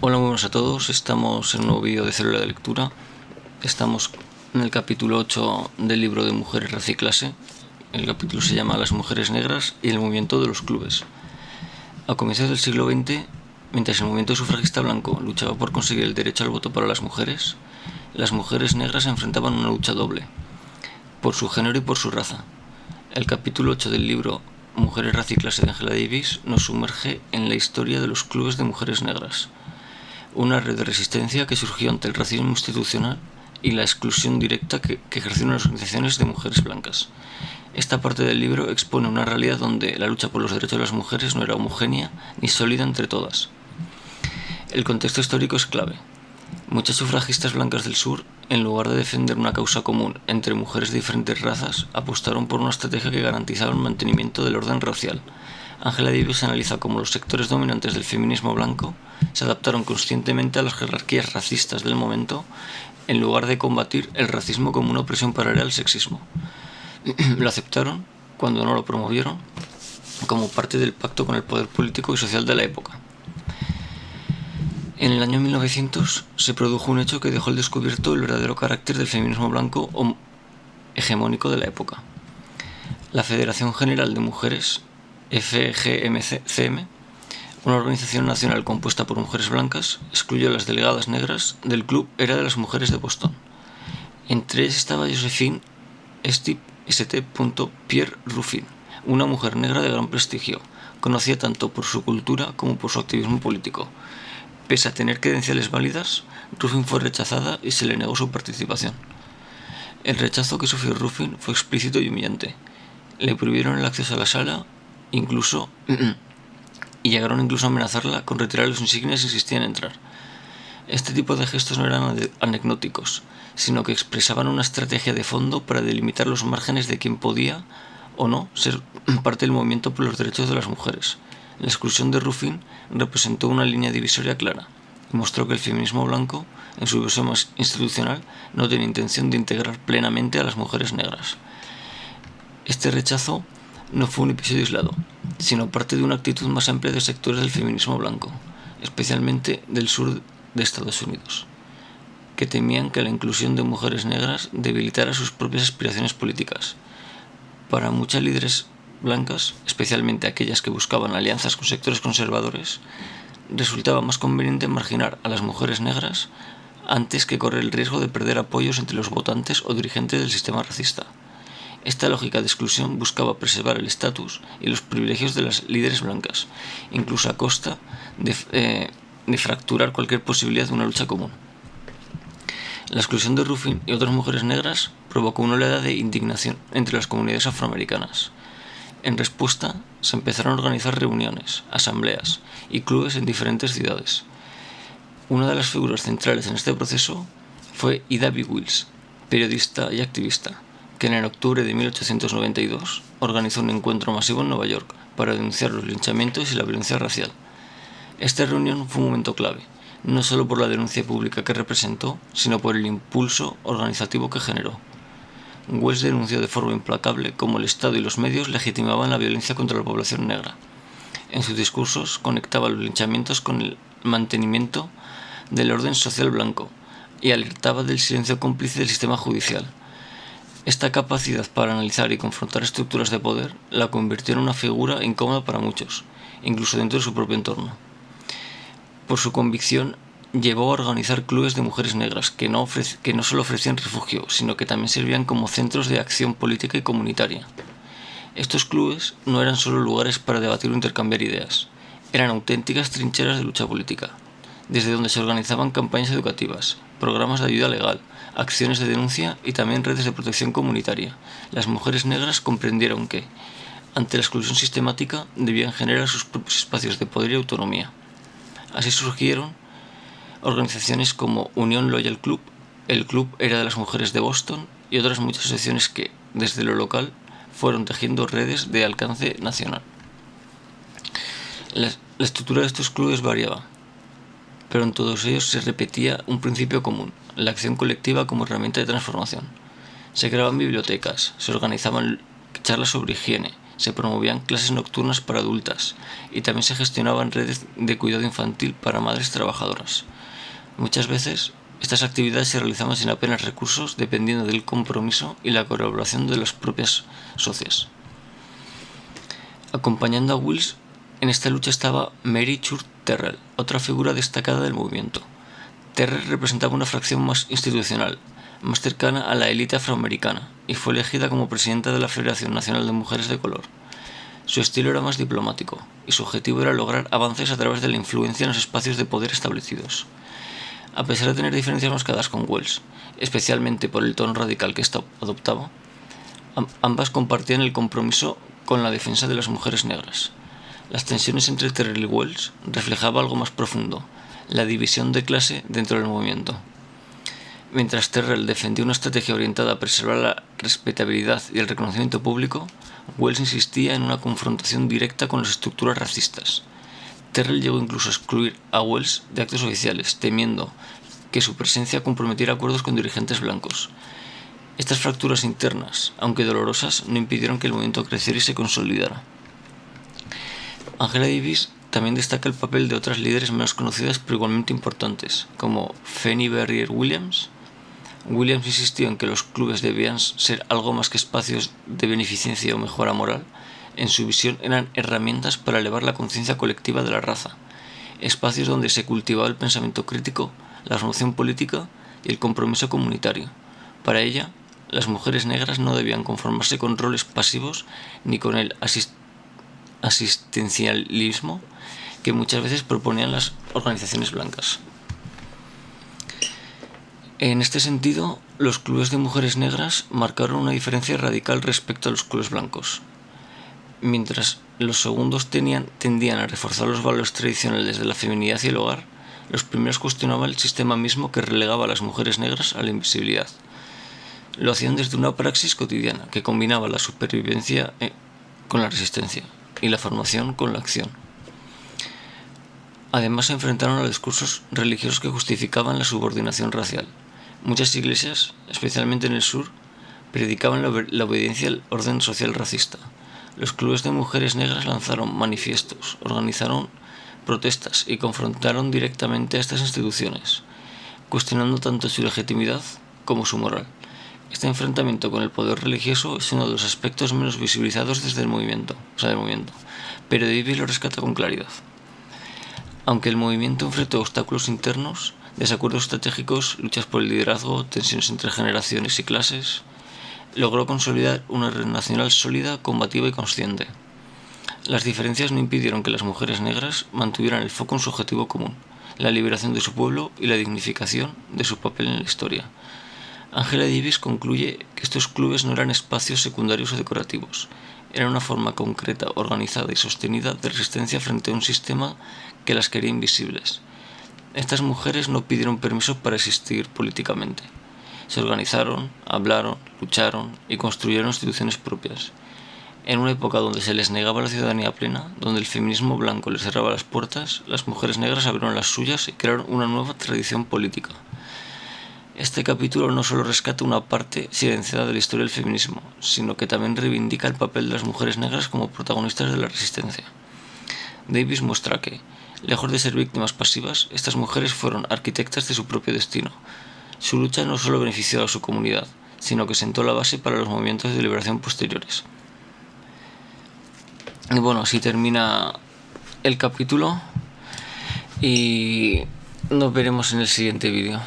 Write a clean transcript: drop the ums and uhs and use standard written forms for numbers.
Hola, muy buenas a todos. Estamos en un nuevo vídeo de Célula de Lectura. Estamos en el capítulo 8 del libro de Mujeres, Raza y Clase. El capítulo se llama Las mujeres negras y el movimiento de los clubes. A comienzos del siglo XX, mientras el movimiento sufragista blanco luchaba por conseguir el derecho al voto para las mujeres negras se enfrentaban a una lucha doble, por su género y por su raza. El capítulo 8 del libro Mujeres, Raza y Clase de Angela Davis nos sumerge en la historia de los clubes de mujeres negras, una red de resistencia que surgió ante el racismo institucional y la exclusión directa que ejercieron las organizaciones de mujeres blancas. Esta parte del libro expone una realidad donde la lucha por los derechos de las mujeres no era homogénea ni sólida entre todas. El contexto histórico es clave. Muchas sufragistas blancas del sur, en lugar de defender una causa común entre mujeres de diferentes razas, apostaron por una estrategia que garantizaba el mantenimiento del orden racial. Angela Davis analiza cómo los sectores dominantes del feminismo blanco se adaptaron conscientemente a las jerarquías racistas del momento en lugar de combatir el racismo como una opresión paralela al sexismo. Lo aceptaron, cuando no lo promovieron, como parte del pacto con el poder político y social de la época. En el año 1900 se produjo un hecho que dejó al descubierto el verdadero carácter del feminismo blanco o hegemónico de la época. La Federación General de Mujeres, FGMCM, una organización nacional compuesta por mujeres blancas, excluyó a las delegadas negras del club Era de las Mujeres de Boston. Entre ellas estaba Josephine St. Pierre Ruffin, una mujer negra de gran prestigio, conocida tanto por su cultura como por su activismo político. Pese a tener credenciales válidas, Ruffin fue rechazada y se le negó su participación. El rechazo que sufrió Ruffin fue explícito y humillante. Le prohibieron el acceso a la sala, y llegaron incluso a amenazarla con retirar los insignias si insistía en entrar. Este tipo de gestos no eran anecdóticos, sino que expresaban una estrategia de fondo para delimitar los márgenes de quien podía o no ser parte del movimiento por los derechos de las mujeres. La exclusión de Ruffin representó una línea divisoria clara y mostró que el feminismo blanco, en su versión más institucional, no tenía intención de integrar plenamente a las mujeres negras. Este rechazo no fue un episodio aislado, sino parte de una actitud más amplia de sectores del feminismo blanco, especialmente del sur de Estados Unidos, que temían que la inclusión de mujeres negras debilitara sus propias aspiraciones políticas. Para muchas líderes blancas, especialmente aquellas que buscaban alianzas con sectores conservadores, resultaba más conveniente marginar a las mujeres negras antes que correr el riesgo de perder apoyos entre los votantes o dirigentes del sistema racista. Esta lógica de exclusión buscaba preservar el estatus y los privilegios de las líderes blancas, incluso a costa de fracturar cualquier posibilidad de una lucha común. La exclusión de Ruffin y otras mujeres negras provocó una oleada de indignación entre las comunidades afroamericanas. En respuesta, se empezaron a organizar reuniones, asambleas y clubes en diferentes ciudades. Una de las figuras centrales en este proceso fue Ida B. Wells, periodista y activista, que en octubre de 1892 organizó un encuentro masivo en Nueva York para denunciar los linchamientos y la violencia racial. Esta reunión fue un momento clave, no solo por la denuncia pública que representó, sino por el impulso organizativo que generó. Wells denunció de forma implacable cómo el Estado y los medios legitimaban la violencia contra la población negra. En sus discursos conectaba los linchamientos con el mantenimiento del orden social blanco y alertaba del silencio cómplice del sistema judicial. Esta capacidad para analizar y confrontar estructuras de poder la convirtió en una figura incómoda para muchos, incluso dentro de su propio entorno. Por su convicción, llevó a organizar clubes de mujeres negras que no solo ofrecían refugio, sino que también servían como centros de acción política y comunitaria. Estos clubes no eran solo lugares para debatir o intercambiar ideas, eran auténticas trincheras de lucha política, desde donde se organizaban campañas educativas, programas de ayuda legal, acciones de denuncia y también redes de protección comunitaria. Las mujeres negras comprendieron que, ante la exclusión sistemática, debían generar sus propios espacios de poder y autonomía. Así surgieron organizaciones como Unión Loyal Club, el Club Era de las Mujeres de Boston y otras muchas asociaciones que, desde lo local, fueron tejiendo redes de alcance nacional. La estructura de estos clubes variaba, pero en todos ellos se repetía un principio común: la acción colectiva como herramienta de transformación. Se creaban bibliotecas, se organizaban charlas sobre higiene, se promovían clases nocturnas para adultas y también se gestionaban redes de cuidado infantil para madres trabajadoras. Muchas veces estas actividades se realizaban sin apenas recursos, dependiendo del compromiso y la colaboración de las propias socias. Acompañando a Wills en esta lucha estaba Mary Church Terrell, otra figura destacada del movimiento. Terrell representaba una fracción más institucional, más cercana a la élite afroamericana, y fue elegida como presidenta de la Federación Nacional de Mujeres de Color. Su estilo era más diplomático, y su objetivo era lograr avances a través de la influencia en los espacios de poder establecidos. A pesar de tener diferencias marcadas con Wells, especialmente por el tono radical que ésta adoptaba, ambas compartían el compromiso con la defensa de las mujeres negras. Las tensiones entre Terrell y Wells reflejaban algo más profundo, la división de clase dentro del movimiento. Mientras Terrell defendía una estrategia orientada a preservar la respetabilidad y el reconocimiento público, Wells insistía en una confrontación directa con las estructuras racistas. Terrell llegó incluso a excluir a Wells de actos oficiales, temiendo que su presencia comprometiera acuerdos con dirigentes blancos. Estas fracturas internas, aunque dolorosas, no impidieron que el movimiento creciera y se consolidara. Angela Davis también destaca el papel de otras líderes menos conocidas pero igualmente importantes, como Fannie Berrier Williams. Williams insistió en que los clubes debían ser algo más que espacios de beneficencia o mejora moral. En su visión eran herramientas para elevar la conciencia colectiva de la raza, espacios donde se cultivaba el pensamiento crítico, la formación política y el compromiso comunitario. Para ella, las mujeres negras no debían conformarse con roles pasivos ni con el asistencialismo que muchas veces proponían las organizaciones blancas. En este sentido, los clubes de mujeres negras marcaron una diferencia radical respecto a los clubes blancos. Mientras los segundos tendían a reforzar los valores tradicionales de la feminidad y el hogar, los primeros cuestionaban el sistema mismo que relegaba a las mujeres negras a la invisibilidad. Lo hacían desde una praxis cotidiana que combinaba la supervivencia con la resistencia y la formación con la acción. Además se enfrentaron a discursos religiosos que justificaban la subordinación racial. Muchas iglesias, especialmente en el sur, predicaban la obediencia al orden social racista. Los clubes de mujeres negras lanzaron manifiestos, organizaron protestas y confrontaron directamente a estas instituciones, cuestionando tanto su legitimidad como su moral. Este enfrentamiento con el poder religioso es uno de los aspectos menos visibilizados desde del movimiento, pero Davis lo rescata con claridad. Aunque el movimiento enfrentó obstáculos internos, desacuerdos estratégicos, luchas por el liderazgo, tensiones entre generaciones y clases, logró consolidar una red nacional sólida, combativa y consciente. Las diferencias no impidieron que las mujeres negras mantuvieran el foco en su objetivo común, la liberación de su pueblo y la dignificación de su papel en la historia. Angela Davis concluye que estos clubes no eran espacios secundarios o decorativos, eran una forma concreta, organizada y sostenida de resistencia frente a un sistema que las quería invisibles. Estas mujeres no pidieron permiso para existir políticamente. Se organizaron, hablaron, lucharon y construyeron instituciones propias. En una época donde se les negaba la ciudadanía plena, donde el feminismo blanco les cerraba las puertas, las mujeres negras abrieron las suyas y crearon una nueva tradición política. Este capítulo no solo rescata una parte silenciada de la historia del feminismo, sino que también reivindica el papel de las mujeres negras como protagonistas de la resistencia. Davis muestra que, lejos de ser víctimas pasivas, estas mujeres fueron arquitectas de su propio destino. Su lucha no solo benefició a su comunidad, sino que sentó la base para los movimientos de liberación posteriores. Y bueno, así termina el capítulo y nos veremos en el siguiente vídeo.